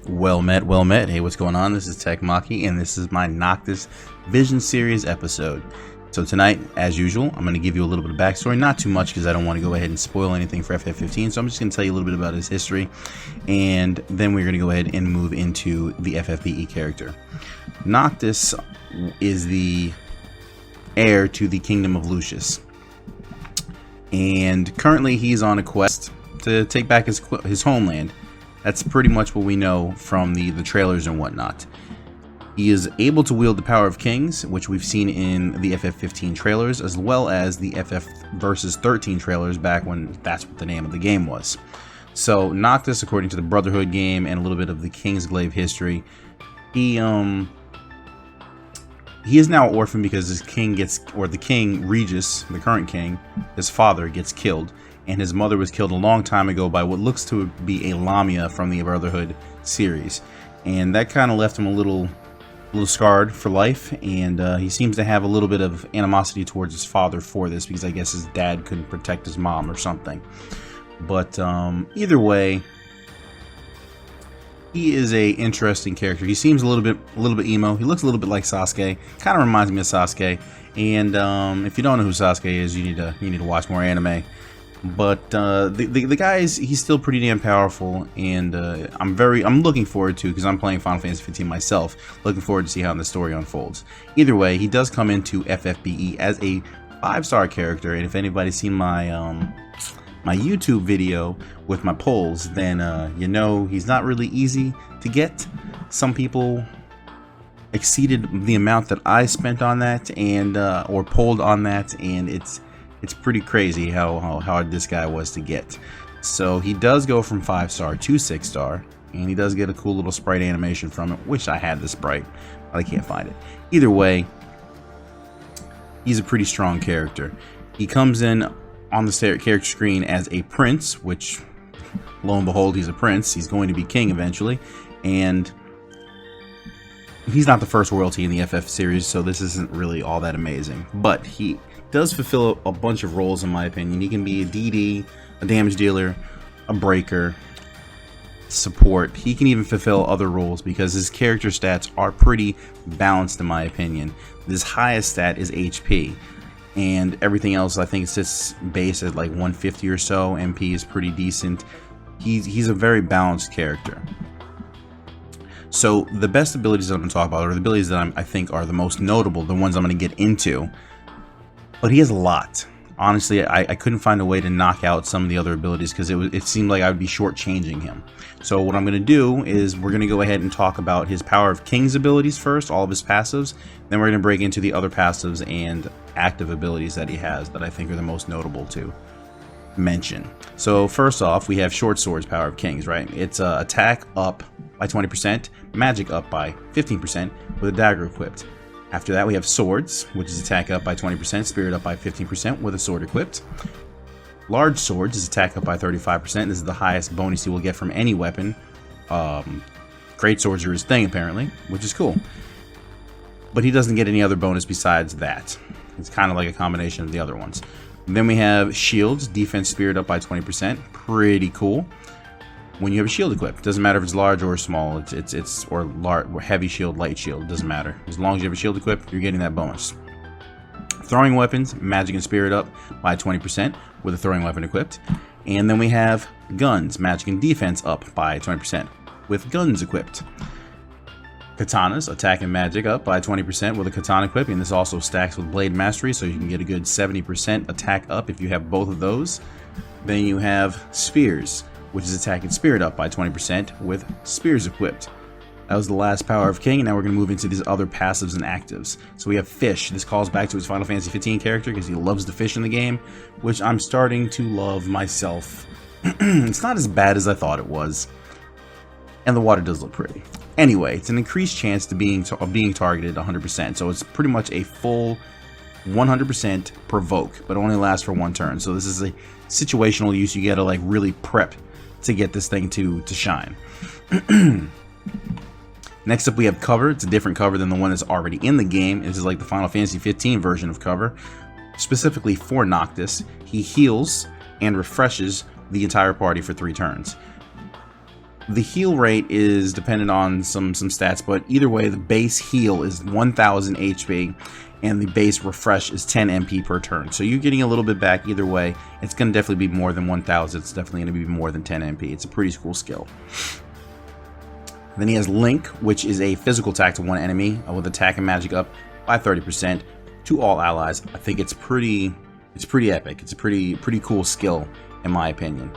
Well met, well met. Hey, what's going on? This is Tech Maki, and this is my Noctis Vision Series episode. So tonight, as usual, I'm going to give you a little bit of backstory. Not too much, because I don't want to go ahead and spoil anything for FF15, so I'm just going to tell you a little bit about his history, and then we're going to go ahead and move into the FFBE character. Noctis is the heir to the Kingdom of Lucius, and currently he's on a quest to take back his homeland. That's pretty much what we know from the trailers and whatnot. He is able to wield the power of kings, which we've seen in the FF15 trailers, as well as the FF versus 13 trailers back when that's what the name of the game was. So Noctis, according to the Brotherhood game and a little bit of the Kingsglaive history, he is now an orphan because his king the king Regis, the current king, his father, gets killed. And his mother was killed a long time ago by what looks to be a Lamia from the Brotherhood series, and that kind of left him a little scarred for life. And he seems to have a little bit of animosity towards his father for this, because I guess his dad couldn't protect his mom or something. But either way, he is a interesting character. He seems a little bit emo. He looks a little bit like Sasuke. Kind of reminds me of Sasuke. And if you don't know who Sasuke is, you need to watch more anime. But the guy he's still pretty damn powerful, and I'm looking forward to, because I'm playing Final Fantasy 15 myself, looking forward to see how the story unfolds. Either way, he does come into FFBE as a 5-star character, and if anybody's seen my my YouTube video with my polls, then you know he's not really easy to get. Some people exceeded the amount that I spent on that, and or polled on that, and it's pretty crazy how hard this guy was to get. So he does go from 5-star to 6-star, and he does get a cool little sprite animation from it. Wish I had the sprite, but I can't find it. Either way, he's a pretty strong character. He comes in on the character screen as a prince, which, lo and behold, he's a prince. He's going to be king eventually, and he's not the first royalty in the FF series, so this isn't really all that amazing. But he does fulfill a bunch of roles, in my opinion. He can be a DD, a damage dealer, a breaker, support. He can even fulfill other roles because his character stats are pretty balanced, in my opinion. His highest stat is HP, and everything else I think sits base at like 150 or so. MP is pretty decent. He's a very balanced character. So the best abilities that I'm going to talk about, or the abilities that I think are the most notable, the ones I'm going to get into. But he has a lot. Honestly, I couldn't find a way to knock out some of the other abilities, because it seemed like I would be shortchanging him. So what I'm going to do is we're going to go ahead and talk about his Power of Kings abilities first, all of his passives. Then we're going to break into the other passives and active abilities that he has that I think are the most notable to mention. So first off, we have Short Sword's Power of Kings, right? It's attack up by 20%, magic up by 15% with a dagger equipped. After that, we have Swords, which is attack up by 20%, spirit up by 15% with a sword equipped. Large Swords is attack up by 35%. This is the highest bonus you will get from any weapon. Great Swords are his thing, apparently, which is cool. But he doesn't get any other bonus besides that. It's kind of like a combination of the other ones. Then we have Shields, defense spirit up by 20%. Pretty cool. When you have a shield equipped, doesn't matter if it's large or small, or large or heavy shield, light shield, doesn't matter. As long as you have a shield equipped, you're getting that bonus. Throwing weapons, magic and spirit up by 20% with a throwing weapon equipped. And then we have guns, magic and defense up by 20% with guns equipped. Katanas, attack and magic up by 20% with a katana equipped, and this also stacks with blade mastery, so you can get a good 70% attack up if you have both of those. Then you have spears, which is attack and spirit up by 20% with spears equipped. That was the last Power of King, and now we're going to move into these other passives and actives. So we have Fish. This calls back to his Final Fantasy 15 character because he loves the fish in the game, which I'm starting to love myself. It's not as bad as I thought it was, and the water does look pretty. Anyway, it's an increased chance of being targeted 100%, so it's pretty much a full 100% provoke, but it only lasts for one turn. So this is a situational use. You got to like really prep to get this thing to shine. Next up, we have Cover. It's a different cover than the one that's already in the game. This is like the Final Fantasy 15 version of Cover, specifically for Noctis. He heals and refreshes the entire party for 3 turns. The heal rate is dependent on some stats, but either way, the base heal is 1000 HP, and the base refresh is 10 MP per turn. So you're getting a little bit back either way. It's going to definitely be more than 1000. It's definitely going to be more than 10 MP. It's a pretty cool skill. Then he has Link, which is a physical attack to one enemy with attack and magic up by 30% to all allies. I think it's pretty epic. It's a pretty cool skill in my opinion.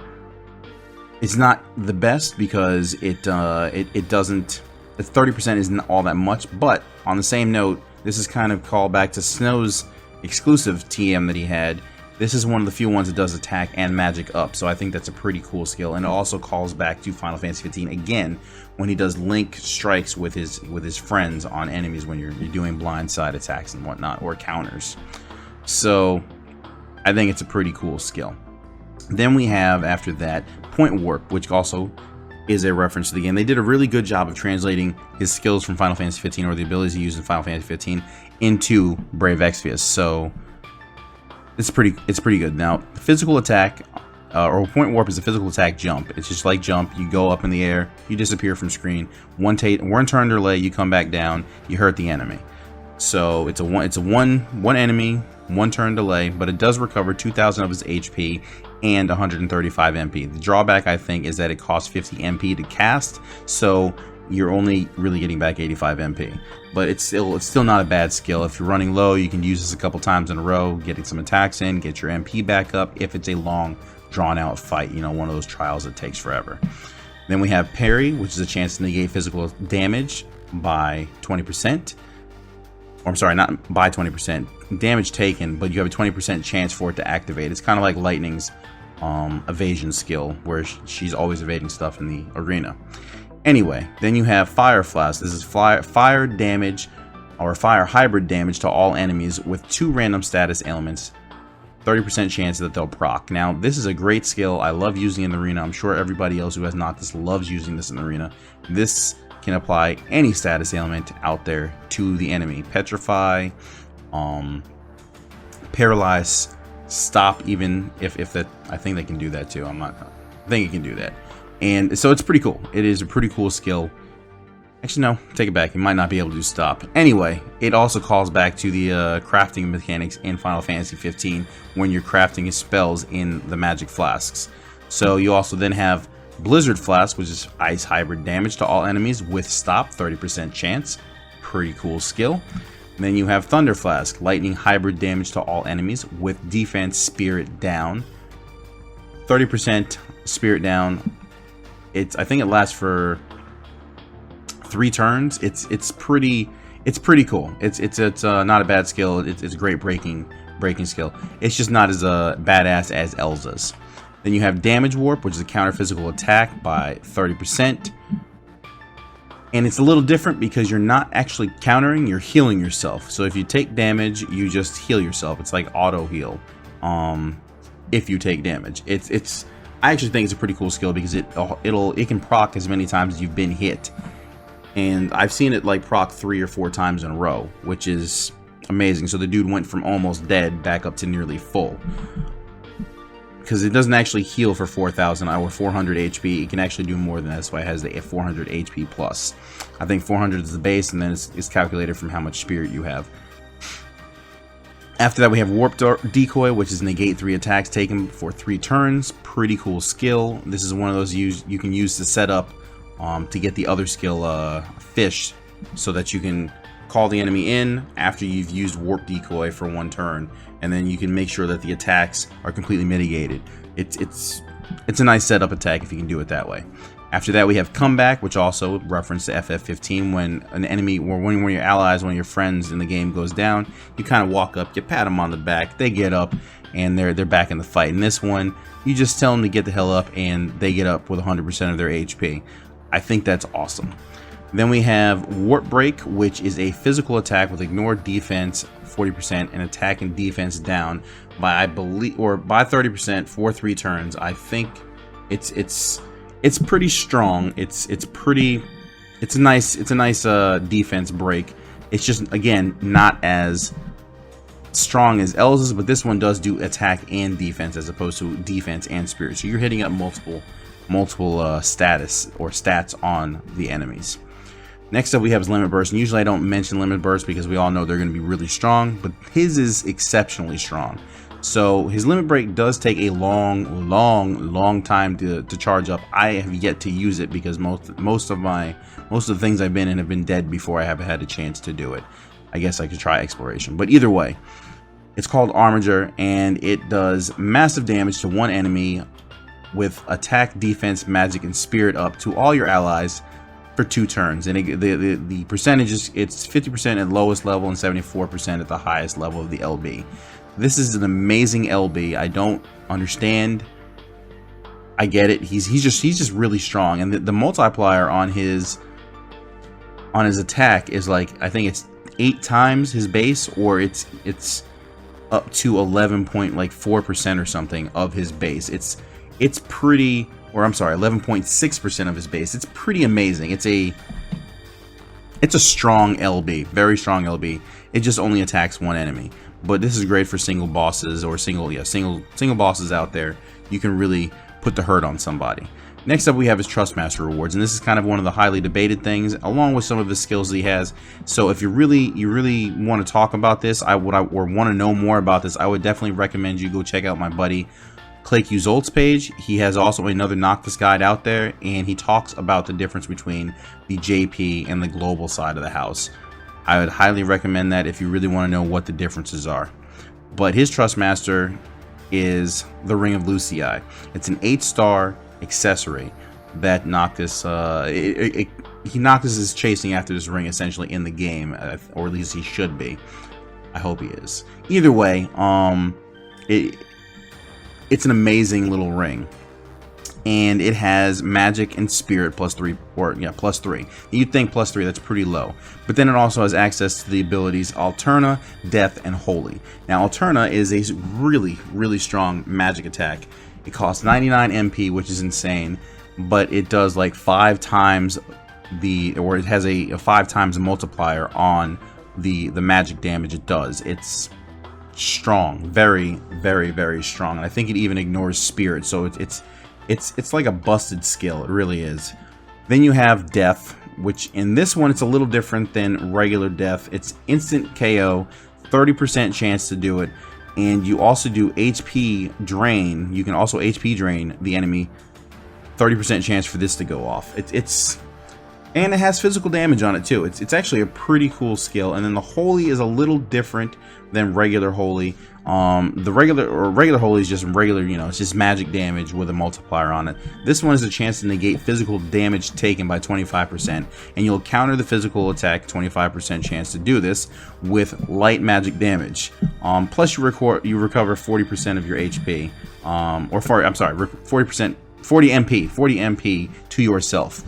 It's not the best because it doesn't. 30% isn't all that much, but on the same note, this is kind of called back to Snow's exclusive TM that he had. This is one of the few ones that does attack and magic up, so I think that's a pretty cool skill, and it also calls back to Final Fantasy 15 again when he does Link strikes with his friends on enemies when you're doing blindside attacks and whatnot, or counters. So I think it's a pretty cool skill. Then we have, after that, Point Warp, which also is a reference to the game. They did a really good job of translating his skills from Final Fantasy 15, or the abilities he used in Final Fantasy 15, into Brave Exvius. So it's pretty good. Now, physical attack, or Point Warp is a physical attack jump. It's just like jump. You go up in the air, you disappear from screen. One turn delay, you come back down, you hurt the enemy. So it's a one enemy, one turn delay, but it does recover 2,000 of his HP and 135 MP. The drawback, I think, is that it costs 50 MP to cast, so you're only really getting back 85 MP. But it's still not a bad skill. If you're running low, you can use this a couple times in a row, getting some attacks in, get your MP back up if it's a long, drawn-out fight, you know, one of those trials that takes forever. Then we have Parry, which is a chance to negate physical damage by 20%. Or I'm sorry, not by 20%, damage taken, but you have a 20% chance for it to activate. It's kind of like Lightning's evasion skill, where she's always evading stuff in the arena. Anyway, then you have Fire Flash. This is fire damage, or fire hybrid damage to all enemies with 2 random status ailments. 30% chance that they'll proc. Now, this is a great skill. I love using it in the arena. I'm sure everybody else who has Noctis loves using this in the arena. This can apply any status ailment out there to the enemy. Petrify, paralyze, stop, even if that. I think they can do that too. I think it can do that. And so it's pretty cool. It is a pretty cool skill. Actually, no, take it back. You might not be able to stop. Anyway, it also calls back to the crafting mechanics in Final Fantasy 15 when you're crafting his spells in the magic flasks. So you also then have Blizzard Flask, which is ice hybrid damage to all enemies with stop, 30% chance. Pretty cool skill. And then you have Thunder Flask, lightning hybrid damage to all enemies with defense spirit down. 30% spirit down. I think it lasts for 3 turns. It's pretty cool. It's not a bad skill. It's a great breaking skill. It's just not as badass as Elza's. Then you have Damage Warp, which is a counter physical attack by 30%. And it's a little different because you're not actually countering, you're healing yourself. So if you take damage, you just heal yourself. It's like auto heal. If you take damage. I actually think it's a pretty cool skill because it can proc as many times as you've been hit. And I've seen it like proc 3 or 4 times in a row, which is amazing. So the dude went from almost dead back up to nearly full. Because it doesn't actually heal for 4,000 or 400 HP. It can actually do more than that. That's why it has the 400 HP plus. I think 400 is the base, and then it's calculated from how much spirit you have. After that, we have Warp Decoy, which is negate 3 attacks taken for 3 turns. Pretty cool skill. This is one of those you can use to set up to get the other skill, Fish, so that you can call the enemy in after you've used Warp Decoy for 1 turn, and then you can make sure that the attacks are completely mitigated. It's a nice setup attack if you can do it that way. After that, we have Comeback, which also reference to FF15. When an enemy, or when one of your allies, one of your friends in the game goes down, you kind of walk up, you pat them on the back, they get up, and they're back in the fight. In this one, you just tell them to get the hell up, and they get up with 100% of their HP. I think that's awesome. Then we have Warp Break, which is a physical attack with ignore defense 40% and attack and defense down by, I believe, or by 30% for 3 turns. I think it's pretty strong. It's a nice defense break. It's just, again, not as strong as Elza's, but this one does do attack and defense as opposed to defense and spirit. So you're hitting up multiple status or stats on the enemies. Next up we have his limit burst, and usually I don't mention limit burst because we all know they're going to be really strong, but his is exceptionally strong. So his limit break does take a long time to charge up. I have yet to use it because most of the things I've been in have been dead before I have had a chance to do it. I guess I could try exploration, but either way, it's called Armiger, and it does massive damage to one enemy with attack, defense, magic, and spirit up to all your allies for 2 turns. And the percentage is, it's 50% at lowest level and 74% at the highest level of the LB. This is an amazing LB. I don't understand. I get it. He's just really strong, and the multiplier on his attack is like, I think it's 8 times his base, or it's up to 11.4% or something of his base. It's pretty, or I'm sorry, 11.6% of his base. It's pretty amazing. It's a strong LB, very strong LB. It just only attacks one enemy. But this is great for single bosses or single bosses out there. You can really put the hurt on somebody. Next up we have his Trustmaster rewards, and this is kind of one of the highly debated things, along with some of the skills that he has. So if you really want to talk about this, or want to know more about this, I would definitely recommend you go check out my buddy Clay Zolt's page. He has also another Noctis guide out there, and he talks about the difference between the JP and the global side of the house. I would highly recommend that if you really want to know what the differences are. But his Trustmaster is the Ring of Lucii. It's an 8-star accessory that Noctis Noctis is chasing after this ring essentially in the game, or at least he should be. I hope he is. Either way, it's an amazing little ring, and it has magic and spirit +3, or yeah, +3. You'd think +3, that's pretty low, but then it also has access to the abilities Alterna, Death, and Holy. Now Alterna is a really strong magic attack. It costs 99 MP, which is insane, but it does like 5 times or it has a 5 times multiplier on the magic damage it does. It's strong, very strong, and I think it even ignores spirit, so it's like a busted skill. It really is. Then you have Death, which in this one it's a little different than regular Death. It's instant KO, 30% chance to do it, and you also do HP drain. You can also HP drain the enemy, 30% chance for this to go off. And it has physical damage on it too. It's actually a pretty cool skill. And then the Holy is a little different than regular Holy. The regular Holy is just regular, it's just magic damage with a multiplier on it. This one is a chance to negate physical damage taken by 25%, and you'll counter the physical attack 25% chance to do this with light magic damage. Plus you recover 40% of your HP, or 40 MP to yourself.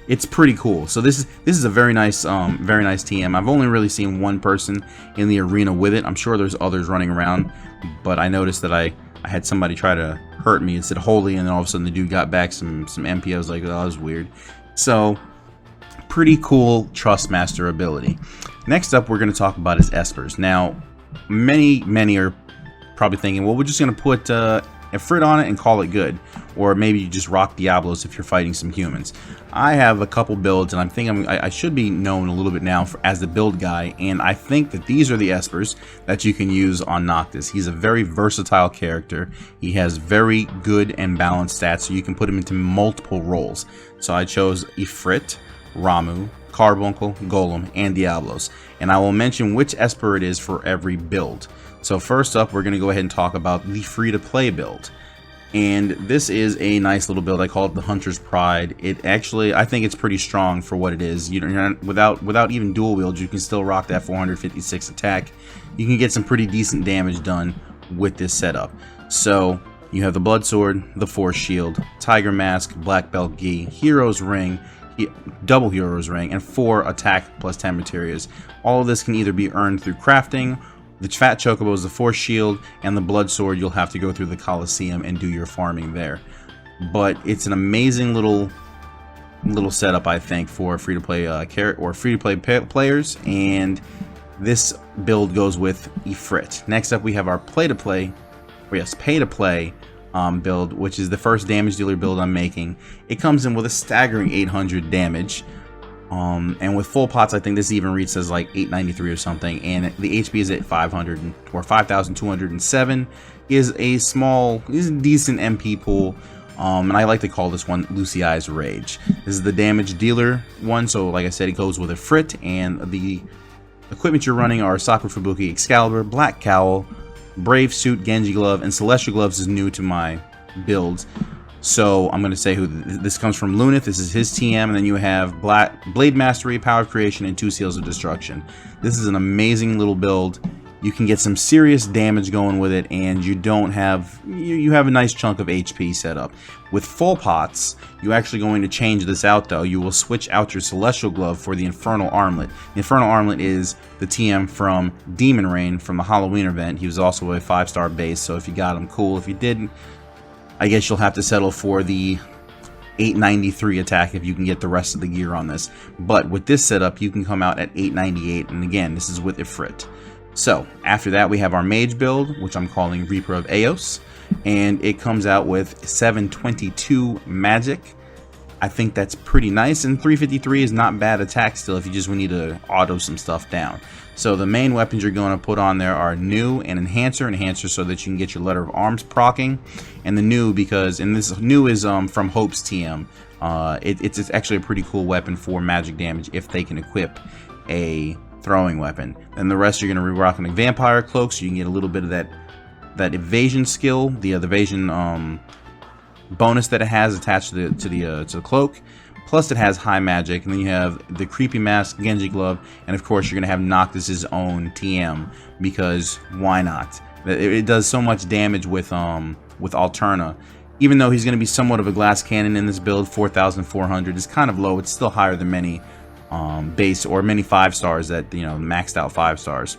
It's pretty cool. So this is a very nice TM. I've only really seen one person in the arena with it. I'm sure there's others running around, but I noticed that I had somebody try to hurt me. It said Holy, and then all of a sudden the dude got back some MP. I was like, oh, that was weird. So pretty cool Trustmaster ability. Next up, we're going to talk about his Espers. Now, many are probably thinking, well, we're just going to put Ifrit on it and call it good, or maybe you just rock Diablos if you're fighting some humans. I have a couple builds, and I'm thinking I should be known a little bit now as the build guy, and I think that these are the Espers that you can use on Noctis. He's a very versatile character. He has very good and balanced stats, so you can put him into multiple roles. So I chose Ifrit, Ramuh, Carbuncle, Golem, and Diablos, and I will mention which Esper it is for every build. So first up, we're going to go ahead and talk about the free-to-play build. And this is a nice little build. I call it the Hunter's Pride. It actually, I think it's pretty strong for what it is. You're not, without even dual wield, you can still rock that 456 attack. You can get some pretty decent damage done with this setup. So you have the Blood Sword, the Force Shield, Tiger Mask, Black Belt Gi, Hero's Ring, double Hero's Ring, and 4 attack plus 10 materials. All of this can either be earned through crafting. The Fat Chocobo is the Force Shield, and the Blood Sword you'll have to go through the Coliseum and do your farming there. But it's an amazing little setup, I think, for free-to-play players, and this build goes with Ifrit. Next up, we have our pay-to-play build, which is the first damage dealer build I'm making. It comes in with a staggering 800 damage. And with full pots, I think this even reads as like 893 or something, and the HP is at 500 or 5,207. Is a decent MP pool, and I like to call this one Lucei's Rage. This is the damage dealer one, so like I said, it goes with a Frit, and the equipment you're running are Sakura Fubuki Excalibur, Black Cowl, Brave Suit, Genji Glove, and Celestial Gloves is new to my builds. So I'm going to say who this comes from. Lunith, this is his TM, and then you have Blade Mastery, Power of Creation, and 2 Seals of Destruction. This is an amazing little build. You can get some serious damage going with it, and you don't have you have a nice chunk of HP set up. With full pots, you're actually going to change this out though. You will switch out your Celestial Glove for the Infernal Armlet. The Infernal Armlet is the TM from Demon Rain from the Halloween event. He was also a 5-star base, so if you got him, cool. If you didn't, I guess you'll have to settle for the 893 attack if you can get the rest of the gear on this. But with this setup, you can come out at 898, and again, this is with Ifrit. So after that, we have our mage build, which I'm calling Reaper of Eos, and it comes out with 722 magic. I think that's pretty nice, and 353 is not bad attack still if you just need to auto some stuff down. So the main weapons you're going to put on there are new and enhancer so that you can get your letter of arms proccing, and the new because this new is from Hope's TM. It's actually a pretty cool weapon for magic damage if they can equip a throwing weapon. And the rest you're going to be rocking a vampire cloak, so you can get a little bit of that evasion skill, the evasion bonus that it has attached to the cloak. Plus it has high magic, and then you have the creepy mask, Genji Glove, and of course you're going to have Noctis's own TM, because why not? It does so much damage with Alterna. Even though he's going to be somewhat of a glass cannon in this build, 4,400 is kind of low. It's still higher than many base or many 5-stars that, maxed out 5-stars.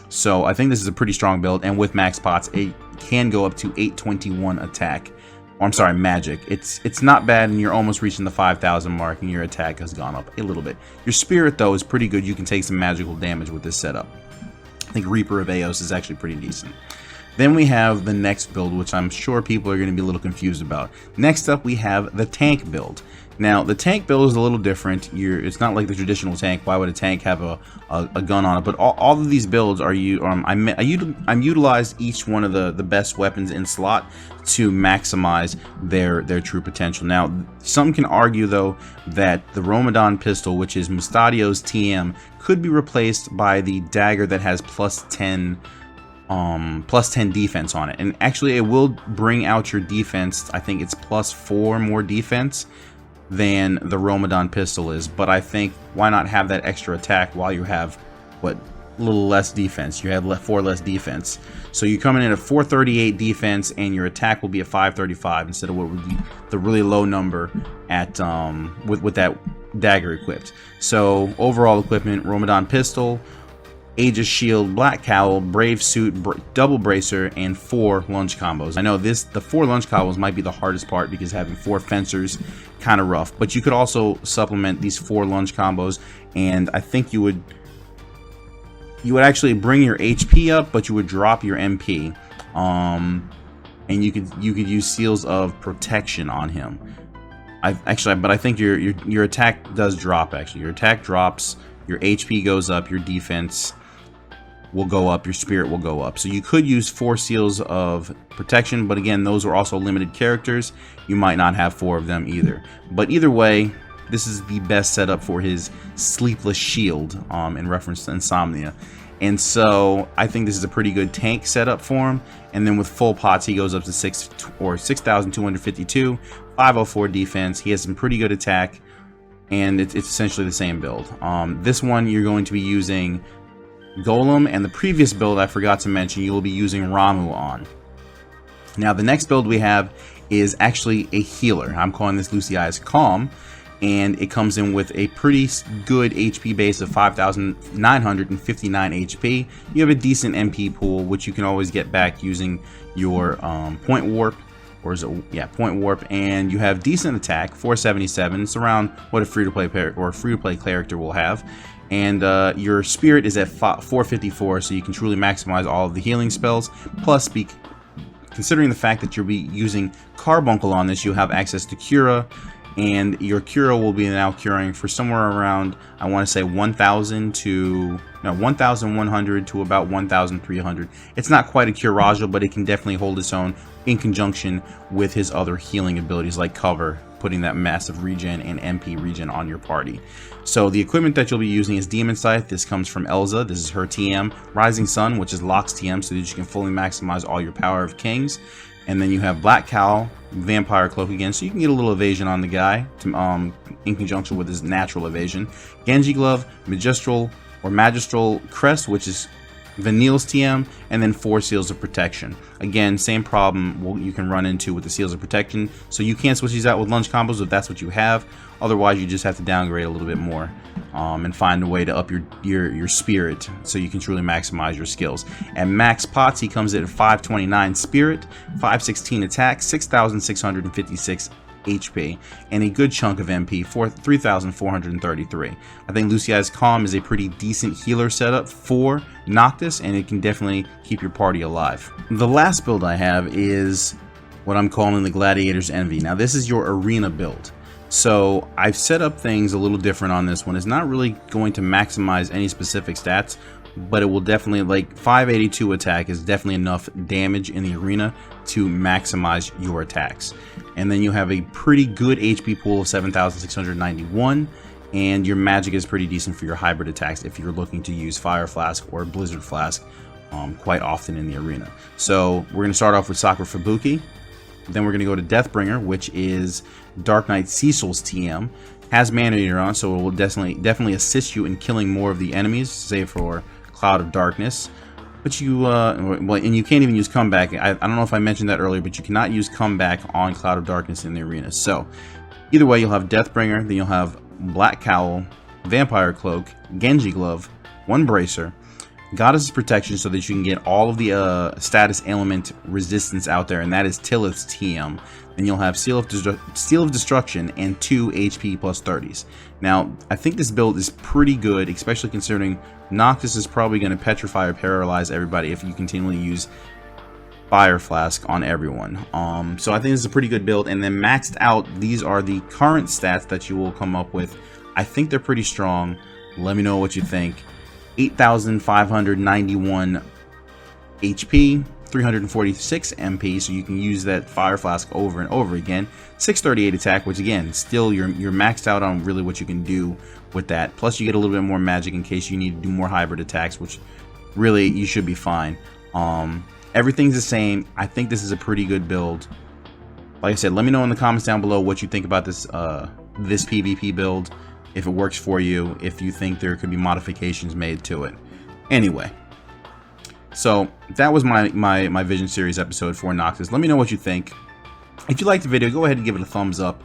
So I think this is a pretty strong build, and with max pots, it can go up to 821 attack. Or I'm sorry, magic. It's not bad, and you're almost reaching the 5,000 mark, and your attack has gone up a little bit. Your spirit though is pretty good. You can take some magical damage with this setup. I think Reaper of Eos is actually pretty decent. Then we have the next build, which I'm sure people are going to be a little confused about. Next up, we have the tank build. Now, the tank build is a little different. It's not like the traditional tank. Why would a tank have a gun on it? But all of these builds are I'm utilized each one of the best weapons in slot to maximize their true potential. Now, some can argue though that the Ramadan pistol, which is Mustadio's TM, could be replaced by the dagger that has plus 10 defense on it. And actually, it will bring out your defense. I think it's plus 4 more defense than the Ramadan pistol is, but I think why not have that extra attack while you have a little less defense. You have 4 less defense, so you're coming in at 438 defense, and your attack will be at 535 instead of what would be the really low number at with that dagger equipped. So overall equipment: Ramadan pistol, Aegis Shield, Black Cowl, Brave Suit, Double Bracer, and 4 lunge combos. I know the 4 lunge combos might be the hardest part because having 4 fencers kind of rough, but you could also supplement these 4 lunge combos, and I think you would actually bring your HP up, but you would drop your MP, and you could use Seals of Protection on him. But I think your attack does drop. Actually, your attack drops, your HP goes up, your defense will go up, your spirit will go up. So you could use 4 Seals of Protection, but again, those are also limited characters. You might not have 4 of them either. But either way, this is the best setup for his Sleepless Shield in reference to Insomnia. And so I think this is a pretty good tank setup for him. And then with full pots, he goes up to 6,252, 504 defense. He has some pretty good attack, and it's essentially the same build. This one you're going to be using Golem, and the previous build I forgot to mention you will be using Ramu on. Now the next build we have is actually a healer. I'm calling this Lucei's Calm, and it comes in with a pretty good HP base of 5,959 HP. You have a decent MP pool, which you can always get back using your point warp. Or is it, yeah, point warp, and you have decent attack, 477. It's around what a free-to-play character will have. And your spirit is at 454, so you can truly maximize all of the healing spells. Plus, considering the fact that you'll be using Carbuncle on this, you'll have access to Cura, and your Cura will be now curing for somewhere around, I want to say 1,100 to about 1,300. It's not quite a Curaja, but it can definitely hold its own in conjunction with his other healing abilities like Cover, putting that massive regen and MP regen on your party. So the equipment that you'll be using is Demon Scythe. This comes from Elza. This is her TM. Rising Sun, which is Locke's TM, so that you can fully maximize all your power of Kings. And then you have Black Cowl, Vampire Cloak again, so you can get a little evasion on the guy to, in conjunction with his natural evasion. Genji Glove, Magistral Crest, which is Vanille's TM, and then 4 Seals of Protection. Again, same problem you can run into with the Seals of Protection, so you can't switch these out with lunge combos if that's what you have. Otherwise, you just have to downgrade a little bit more and find a way to up your spirit so you can truly maximize your skills. At max pots, he comes in at 529 spirit, 516 attack, 6,656 HP, and a good chunk of MP for 3,433. I think Lucia's Calm is a pretty decent healer setup for Noctis, and it can definitely keep your party alive. The last build I have is what I'm calling the Gladiator's Envy. Now this is your arena build. So I've set up things a little different on this one. It's not really going to maximize any specific stats, but it will definitely, like 582 attack is definitely enough damage in the arena to maximize your attacks. And then you have a pretty good HP pool of 7,691, and your magic is pretty decent for your hybrid attacks if you're looking to use Fire Flask or Blizzard Flask quite often in the arena. So we're going to start off with Sakura Fubuki. Then we're going to go to Deathbringer, which is Dark Knight Cecil's TM. Has Mana Eater on, so it will definitely assist you in killing more of the enemies, save for Cloud of Darkness. But you, well, and you can't even use Comeback. I don't know if I mentioned that earlier, but you cannot use Comeback on Cloud of Darkness in the arena. So either way, you'll have Deathbringer, then you'll have Black Cowl, Vampire Cloak, Genji Glove, 1 Bracer, Goddess's Protection, so that you can get all of the status element resistance out there, and that is Tillith's TM. Then you'll have Seal of Destruction and 2 HP plus 30s. Now, I think this build is pretty good, especially considering Noctis is probably going to petrify or paralyze everybody if you continually use Fire Flask on everyone. So I think this is a pretty good build. And then maxed out, these are the current stats that you will come up with. I think they're pretty strong. Let me know what you think. 8,591 HP, 346 MP, so you can use that Fire Flask over and over again. 638 attack, which again, still you're maxed out on really what you can do with that. Plus you get a little bit more magic in case you need to do more hybrid attacks, which really you should be fine. Everything's the same. I think this is a pretty good build. Like I said, let me know in the comments down below what you think about this this PvP build, if it works for you, if you think there could be modifications made to it. Anyway, so that was my Vision Series episode for Noctis. Let me know what you think. If you liked the video, go ahead and give it a thumbs up.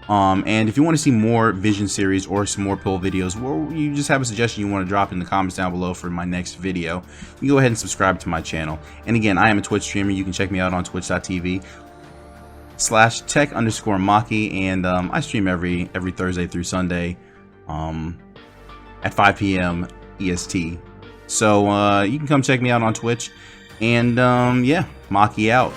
And if you want to see more Vision Series or some more pull videos, or you just have a suggestion you want to drop in the comments down below for my next video, you can go ahead and subscribe to my channel. And again, I am a Twitch streamer. You can check me out on twitch.tv/tech_Maki, and I stream every Thursday through Sunday at 5 p.m. EST. So you can come check me out on Twitch. And yeah, Maki out.